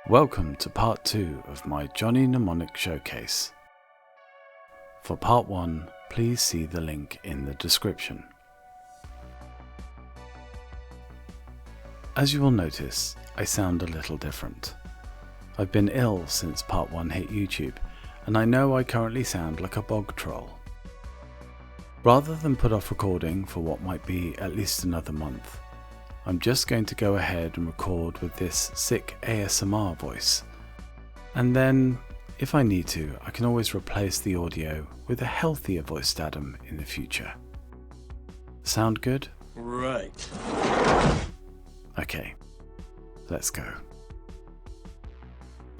Welcome to part 2 of my Johnny Mnemonic showcase. For part 1, please see the link in the description. As you will notice, I sound a little different. I've been ill since part 1 hit YouTube, and I know I currently sound like a bog troll. Rather than put off recording for what might be at least another month, I'm just going to go ahead and record with this sick ASMR voice. And then, if I need to, I can always replace the audio with a healthier voice datum in the future. Sound good? Right. Okay, let's go.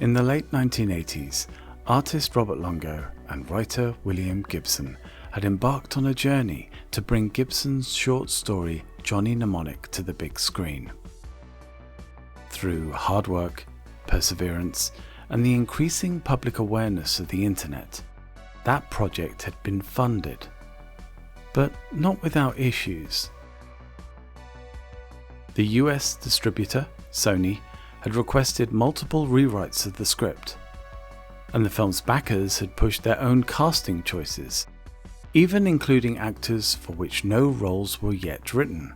In the late 1980s, artist Robert Longo and writer William Gibson had embarked on a journey to bring Gibson's short story Johnny Mnemonic to the big screen. Through hard work, perseverance, and the increasing public awareness of the internet, that project had been funded, but not without issues. The US distributor, Sony, had requested multiple rewrites of the script, and the film's backers had pushed their own casting choices, even including actors for which no roles were yet written.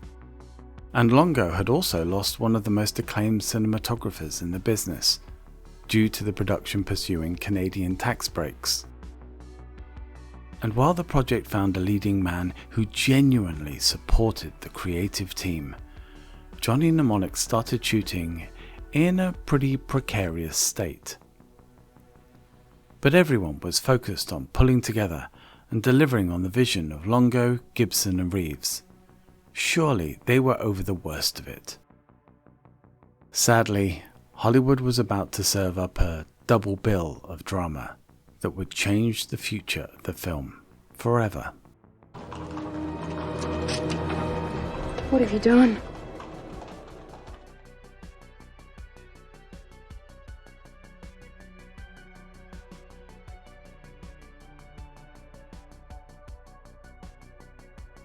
And Longo had also lost one of the most acclaimed cinematographers in the business, due to the production pursuing Canadian tax breaks. And while the project found a leading man who genuinely supported the creative team, Johnny Mnemonic started shooting in a pretty precarious state. But everyone was focused on pulling together and delivering on the vision of Longo, Gibson and Reeves. Surely they were over the worst of it. Sadly, Hollywood was about to serve up a double bill of drama that would change the future of the film forever. What have you done?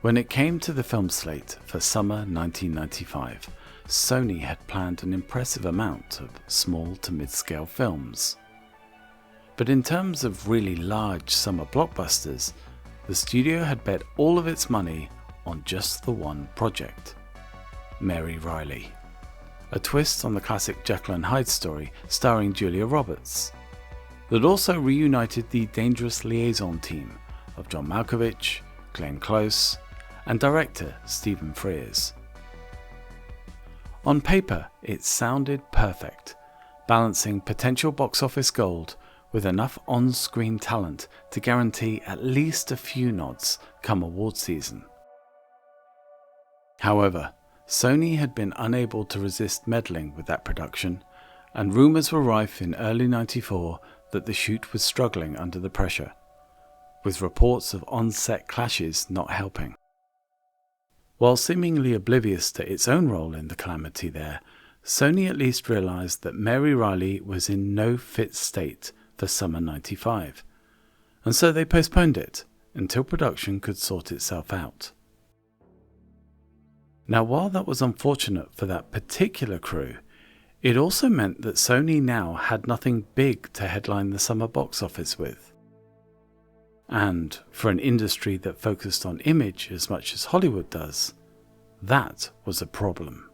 When it came to the film slate for summer 1995, Sony had planned an impressive amount of small to mid-scale films. But in terms of really large summer blockbusters, the studio had bet all of its money on just the one project, Mary Riley, a twist on the classic Jekyll and Hyde story starring Julia Roberts, that also reunited the dangerous liaison team of John Malkovich, Glenn Close, and director Stephen Frears. On paper, it sounded perfect, balancing potential box office gold with enough on-screen talent to guarantee at least a few nods come award season. However, Sony had been unable to resist meddling with that production, and rumours were rife in early '94 that the shoot was struggling under the pressure, with reports of on-set clashes not helping. While seemingly oblivious to its own role in the calamity there, Sony at least realised that Mary Riley was in no fit state for summer '95, and so they postponed it until production could sort itself out. Now, while that was unfortunate for that particular crew, it also meant that Sony now had nothing big to headline the summer box office with. And for an industry that focused on image as much as Hollywood does, that was a problem.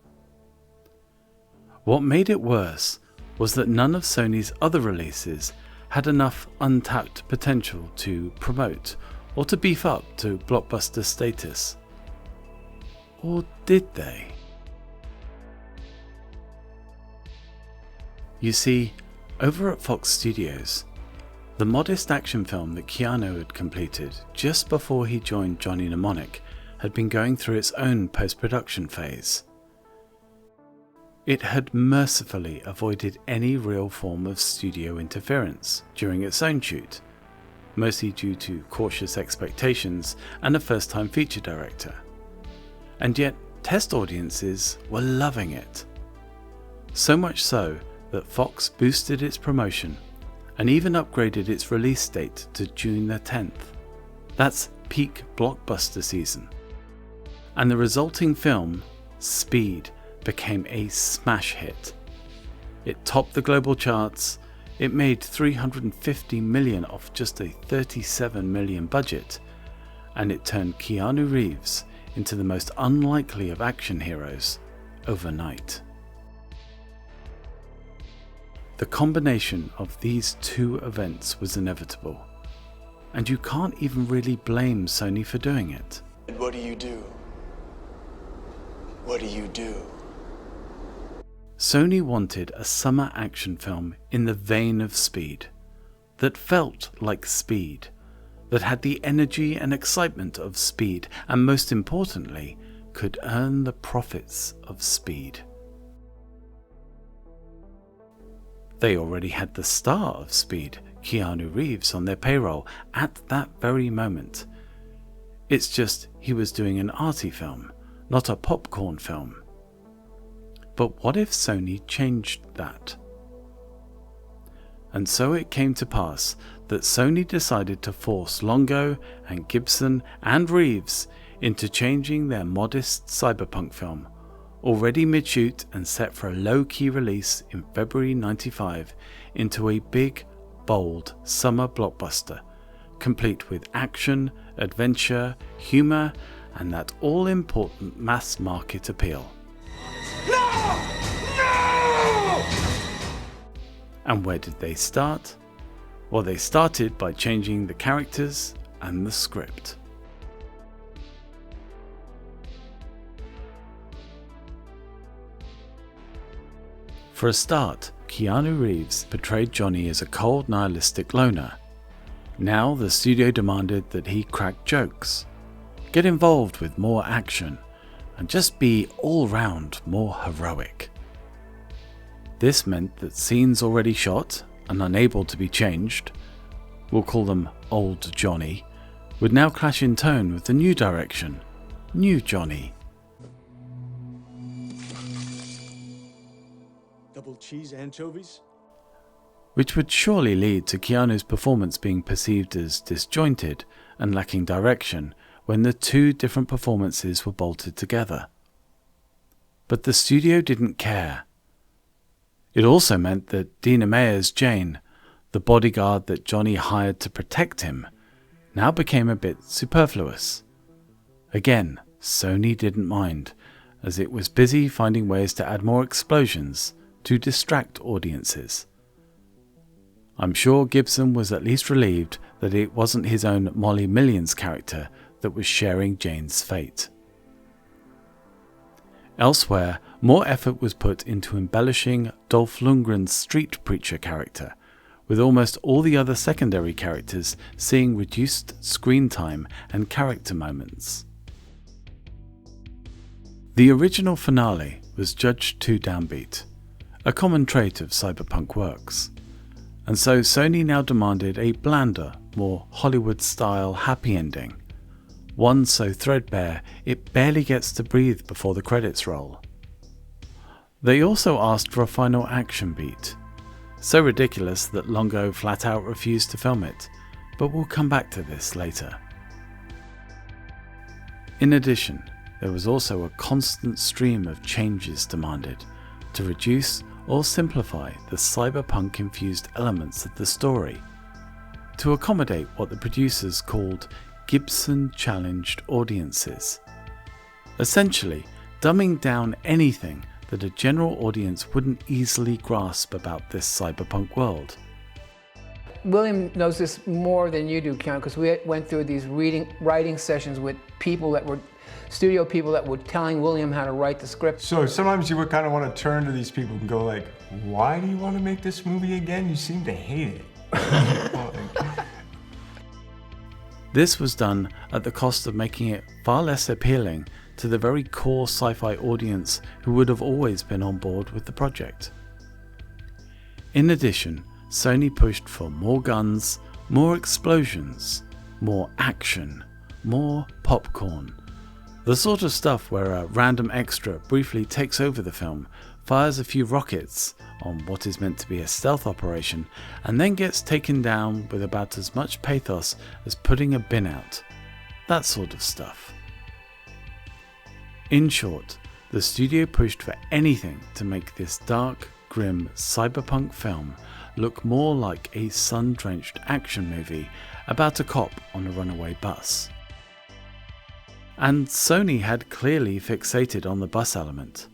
What made it worse was that none of Sony's other releases had enough untapped potential to promote or to beef up to blockbuster status. Or did they? You see, over at Fox Studios, the modest action film that Kean-oh had completed just before he joined Johnny Mnemonic had been going through its own post-production phase. It had mercifully avoided any real form of studio interference during its own shoot, mostly due to cautious expectations and a first-time feature director. And yet, test audiences were loving it. So much so that Fox boosted its promotion and even upgraded its release date to June the 10th. That's peak blockbuster season. And the resulting film, Speed, became a smash hit. It topped the global charts. It made $350 million off just a $37 million budget, and it turned Keanu Reeves into the most unlikely of action heroes overnight. The combination of these two events was inevitable, and you can't even really blame Sony for doing it. What do you do? What do you do? Sony wanted a summer action film in the vein of Speed, that felt like Speed, that had the energy and excitement of Speed, and most importantly, could earn the profits of Speed. They already had the star of Speed, Keanu Reeves, on their payroll at that very moment. It's just he was doing an arty film, not a popcorn film. But what if Sony changed that? And so it came to pass that Sony decided to force Longo and Gibson and Reeves into changing their modest cyberpunk film, already mid-shoot and set for a low-key release in February '95, into a big, bold summer blockbuster, complete with action, adventure, humour, and that all-important mass-market appeal. No! No! And where did they start? Well, they started by changing the characters and the script. For a start, Keanu Reeves portrayed Johnny as a cold, nihilistic loner. Now the studio demanded that he crack jokes, get involved with more action, and just be all round more heroic. This meant that scenes already shot and unable to be changed, we'll call them Old Johnny, would now clash in tone with the new direction, New Johnny. Double cheese anchovies? Which would surely lead to Keanu's performance being perceived as disjointed and lacking direction when the two different performances were bolted together. But the studio didn't care. It also meant that Dina Meyer's Jane, the bodyguard that Johnny hired to protect him, now became a bit superfluous. Again, Sony didn't mind, as it was busy finding ways to add more explosions to distract audiences. I'm sure Gibson was at least relieved that it wasn't his own Molly Millions character that was sharing Jane's fate. Elsewhere, more effort was put into embellishing Dolph Lundgren's street preacher character, with almost all the other secondary characters seeing reduced screen time and character moments. The original finale was judged too downbeat, a common trait of cyberpunk works, and so Sony now demanded a blander, more Hollywood-style happy ending, one so threadbare it barely gets to breathe before the credits roll. They also asked for a final action beat, so ridiculous that Longo flat out refused to film it, but we'll come back to this later. In addition, there was also a constant stream of changes demanded to reduce or simplify the cyberpunk-infused elements of the story, to accommodate what the producers called Gibson-challenged audiences, essentially dumbing down anything that a general audience wouldn't easily grasp about this cyberpunk world. William knows this more than you do, Keanu, because we went through these writing sessions with people that were studio people that were telling William how to write the script. So sometimes you would kind of want to turn to these people and go like, why do you want to make this movie again? You seem to hate it. This was done at the cost of making it far less appealing to the very core sci-fi audience who would have always been on board with the project. In addition, Sony pushed for more guns, more explosions, more action, more popcorn. The sort of stuff where a random extra briefly takes over the film, fires a few rockets on what is meant to be a stealth operation, and then gets taken down with about as much pathos as putting a bin out. That sort of stuff. In short, the studio pushed for anything to make this dark, grim cyberpunk film look more like a sun-drenched action movie about a cop on a runaway bus. And Sony had clearly fixated on the bus element.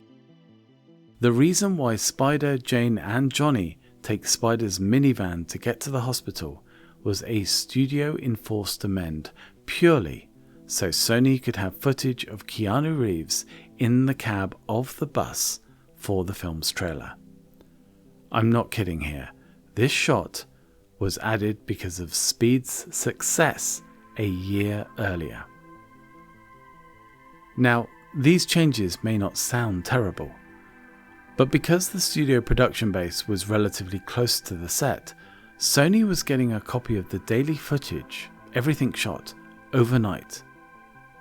The reason why Spider, Jane and Johnny take Spider's minivan to get to the hospital was a studio-enforced amend purely so Sony could have footage of Keanu Reeves in the cab of the bus for the film's trailer. I'm not kidding here. This shot was added because of Speed's success a year earlier. Now, these changes may not sound terrible, but because the studio production base was relatively close to the set, Sony was getting a copy of the daily footage, everything shot, overnight,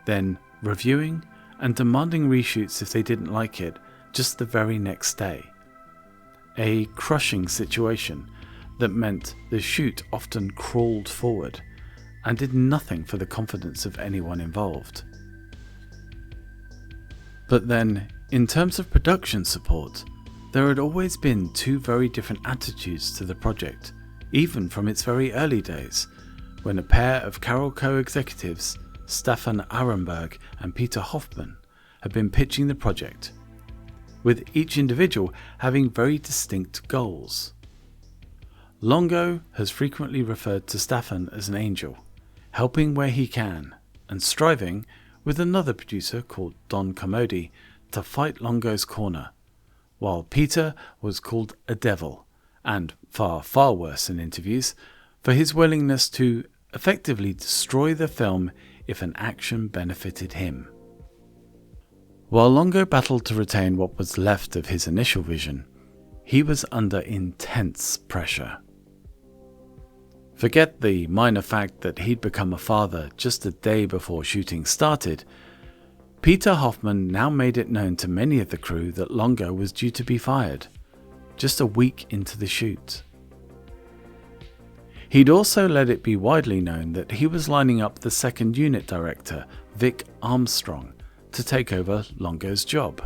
then reviewing and demanding reshoots if they didn't like it just the very next day. A crushing situation that meant the shoot often crawled forward and did nothing for the confidence of anyone involved. But then, in terms of production support, there had always been two very different attitudes to the project, even from its very early days, when a pair of Carol co-executives, Stefan Arenberg and Peter Hoffman, had been pitching the project, with each individual having very distinct goals. Longo has frequently referred to Stefan as an angel, helping where he can, and striving, with another producer called Don Commodi, to fight Longo's corner, while Peter was called a devil, and far worse in interviews, for his willingness to effectively destroy the film if an action benefited him. While Longo battled to retain what was left of his initial vision, he was under intense pressure. Forget the minor fact that he'd become a father just a day before shooting started. Peter Hoffman now made it known to many of the crew that Longo was due to be fired, just a week into the shoot. He'd also let it be widely known that he was lining up the second unit director, Vic Armstrong, to take over Longo's job.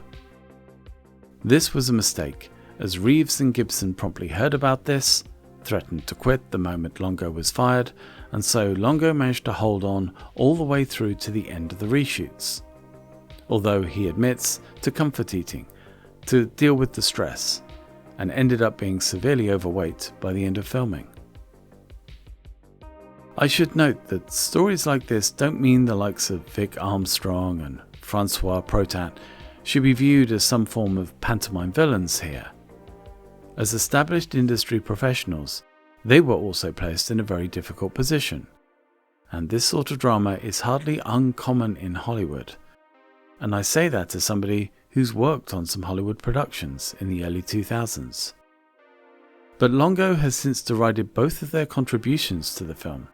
This was a mistake, as Reeves and Gibson promptly heard about this, threatened to quit the moment Longo was fired, and so Longo managed to hold on all the way through to the end of the reshoots. Although he admits to comfort eating, to deal with the stress, and ended up being severely overweight by the end of filming. I should note that stories like this don't mean the likes of Vic Armstrong and Francois Protat should be viewed as some form of pantomime villains here. As established industry professionals, they were also placed in a very difficult position, and this sort of drama is hardly uncommon in Hollywood. And I say that as somebody who's worked on some Hollywood productions in the early 2000s. But Longo has since derided both of their contributions to the film,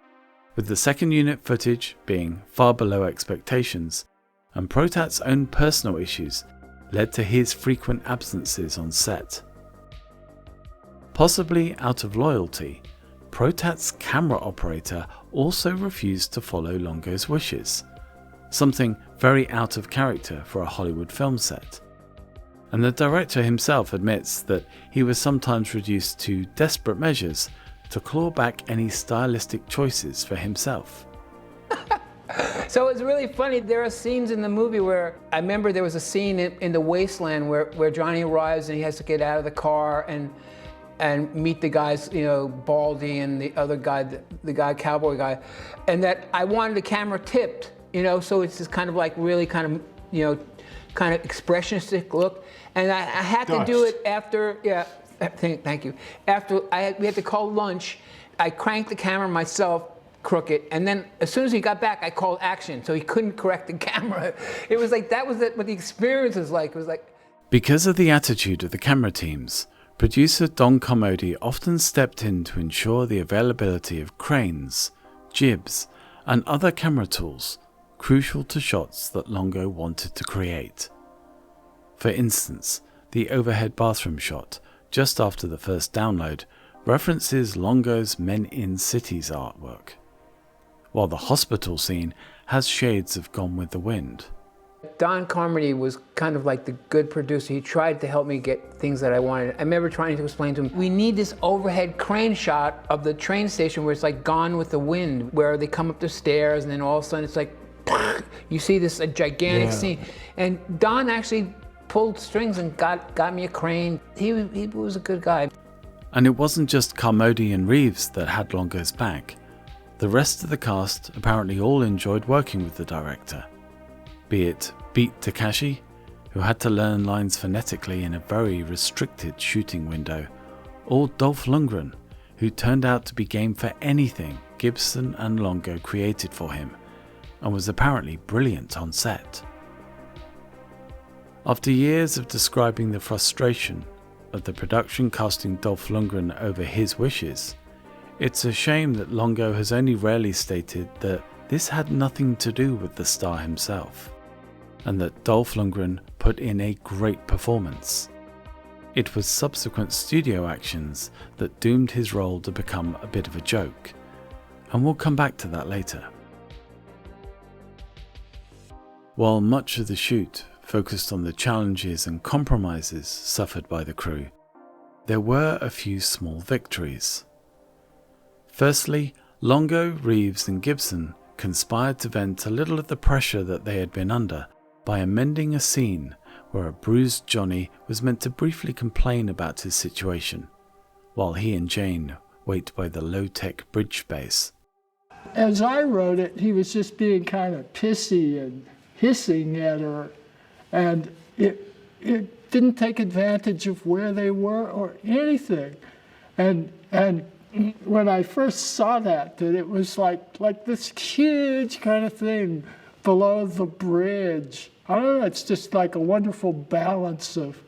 with the second unit footage being far below expectations, and Protat's own personal issues led to his frequent absences on set. Possibly out of loyalty, Protat's camera operator also refused to follow Longo's wishes, something very out of character for a Hollywood film set. And the director himself admits that he was sometimes reduced to desperate measures to claw back any stylistic choices for himself. So it's really funny. There are scenes in the movie where I remember there was a scene in the wasteland where Johnny arrives and he has to get out of the car and meet the guys, you know, Baldy and the other guy, the guy, cowboy guy, and that I wanted the camera tipped, you know, so it's this kind of like really kind of, you know, kind of expressionistic look, and I had to do it after, yeah, thank you. After we had to call lunch, I cranked the camera myself, crooked, and then as soon as he got back, I called action, so he couldn't correct the camera. It was like, that was what the experience was like. It was like... Because of the attitude of the camera teams, producer Don Commodi often stepped in to ensure the availability of cranes, jibs, and other camera tools crucial to shots that Longo wanted to create. For instance, the overhead bathroom shot, just after the first download, references Longo's Men in Cities artwork, while the hospital scene has shades of Gone with the Wind. Don Carmody was kind of like the good producer. He tried to help me get things that I wanted. I remember trying to explain to him, we need this overhead crane shot of the train station where it's like Gone with the Wind, where they come up the stairs and then all of a sudden it's like, you see this gigantic scene. And Don actually pulled strings and got me a crane. He was a good guy. And it wasn't just Carmody and Reeves that had Longo's back. The rest of the cast apparently all enjoyed working with the director. Be it Beat Takashi, who had to learn lines phonetically in a very restricted shooting window, or Dolph Lundgren, who turned out to be game for anything Gibson and Longo created for him, and was apparently brilliant on set. After years of describing the frustration of the production casting Dolph Lundgren over his wishes, it's a shame that Longo has only rarely stated that this had nothing to do with the star himself, and that Dolph Lundgren put in a great performance. It was subsequent studio actions that doomed his role to become a bit of a joke, and we'll come back to that later. While much of the shoot focused on the challenges and compromises suffered by the crew, there were a few small victories. Firstly, Longo, Reeves and Gibson conspired to vent a little of the pressure that they had been under by amending a scene where a bruised Johnny was meant to briefly complain about his situation, while he and Jane wait by the low-tech bridge base. As I wrote it, he was just being kind of pissy and hissing at her, and it didn't take advantage of where they were or anything. And when I first saw that it was like this huge kind of thing below the bridge. I don't know, it's just like a wonderful balance of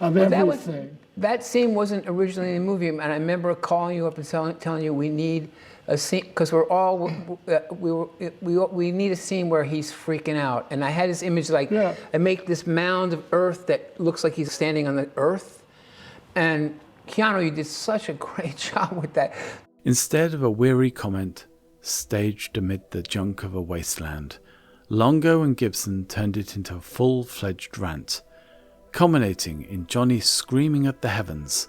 everything. That scene wasn't originally in the movie, and I remember calling you up and telling you we need a scene, because we need a scene where he's freaking out. And I had this image I make this mound of earth that looks like he's standing on the earth. And Kean-oh, you did such a great job with that. Instead of a weary comment staged amid the junk of a wasteland, Longo and Gibson turned it into a full-fledged rant, culminating in Johnny screaming at the heavens,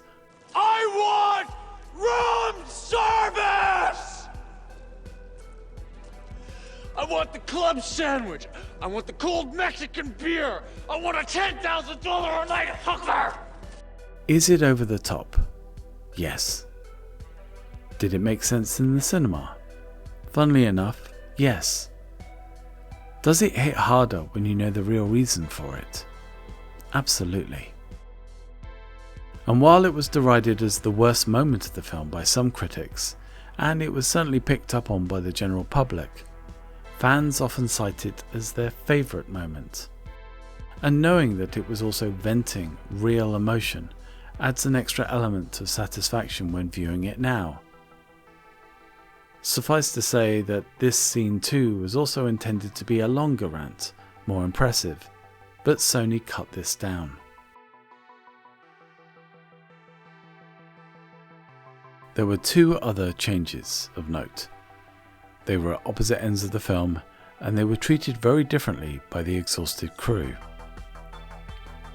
I want room service! I want the club sandwich. I want the cold Mexican beer. I want a $10,000 a night hooker! Is it over the top? Yes. Did it make sense in the cinema? Funnily enough, yes. Does it hit harder when you know the real reason for it? Absolutely. And while it was derided as the worst moment of the film by some critics, and it was certainly picked up on by the general public, fans often cite it as their favourite moment. And knowing that it was also venting real emotion adds an extra element of satisfaction when viewing it now. Suffice to say that this scene too was also intended to be a longer rant, more impressive, but Sony cut this down. There were two other changes of note. They were at opposite ends of the film, and they were treated very differently by the exhausted crew.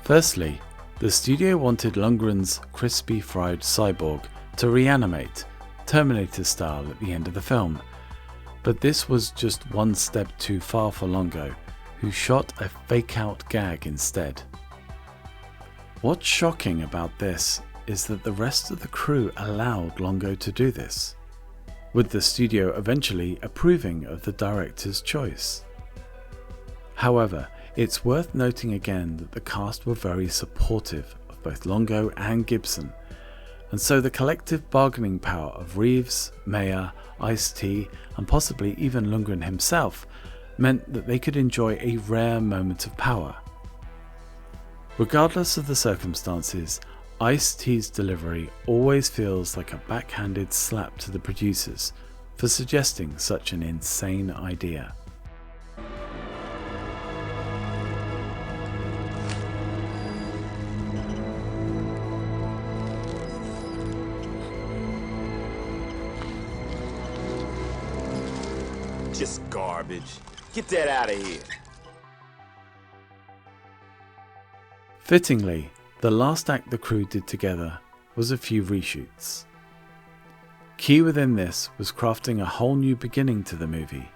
Firstly, the studio wanted Lundgren's crispy fried cyborg to reanimate, Terminator style, at the end of the film, but this was just one step too far for Longo, who shot a fake-out gag instead. What's shocking about this is that the rest of the crew allowed Longo to do this, with the studio eventually approving of the director's choice. However, it's worth noting again that the cast were very supportive of both Longo and Gibson, and so the collective bargaining power of Reeves, Mayer, Ice-T, and possibly even Lundgren himself meant that they could enjoy a rare moment of power. Regardless of the circumstances, Ice-T's delivery always feels like a backhanded slap to the producers for suggesting such an insane idea. Just garbage. Get that out of here. Fittingly, the last act the crew did together was a few reshoots. Key within this was crafting a whole new beginning to the movie,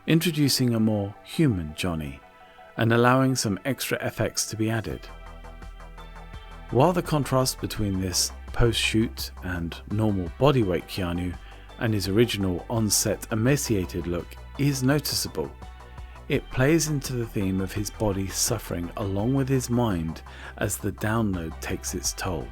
introducing a more human Johnny, and allowing some extra effects to be added. While the contrast between this post-shoot and normal bodyweight Keanu and his original on-set emaciated look is noticeable, it plays into the theme of his body suffering along with his mind as the download takes its toll.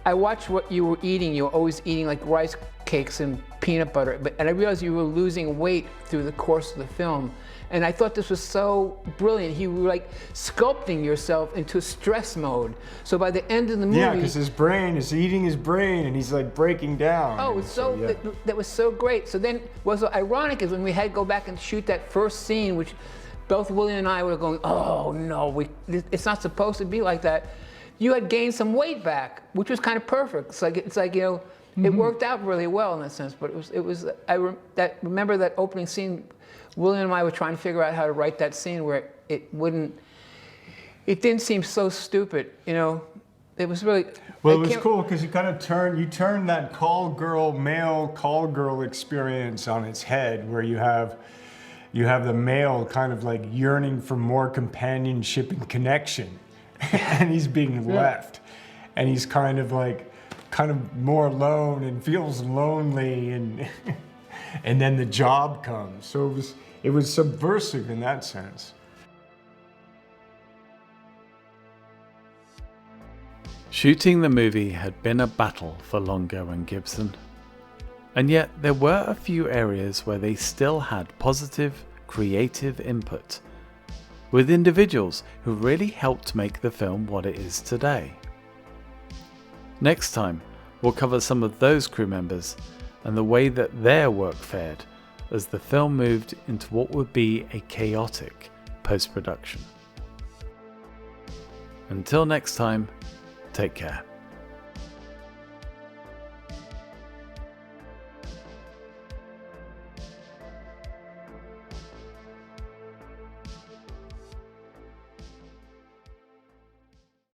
I watched what you were eating. You were always eating like rice cakes and peanut butter, and I realized you were losing weight through the course of the film. And I thought this was so brilliant. You were like sculpting yourself into stress mode. So by the end of the movie... Yeah, because his brain is eating his brain and he's like breaking down. Oh, yeah. that was so great. So then what's so ironic is when we had to go back and shoot that first scene, which both William and I were going, oh no, it's not supposed to be like that. You had gained some weight back, which was kind of perfect. It's like you know, it worked out really well in that sense. But I remember that opening scene. William and I were trying to figure out how to write that scene where it didn't seem so stupid, you know. It was really... Well, it was cool because you kind of turned that male call girl experience on its head, where you have the male kind of like yearning for more companionship and connection, and he's being left, and he's kind of more alone and feels lonely, and and then the job comes. So it was subversive in that sense. Shooting the movie had been a battle for Longo and Gibson, and yet there were a few areas where they still had positive, creative input, with individuals who really helped make the film what it is today. Next time, we'll cover some of those crew members and the way that their work fared as the film moved into what would be a chaotic post-production. Until next time, take care.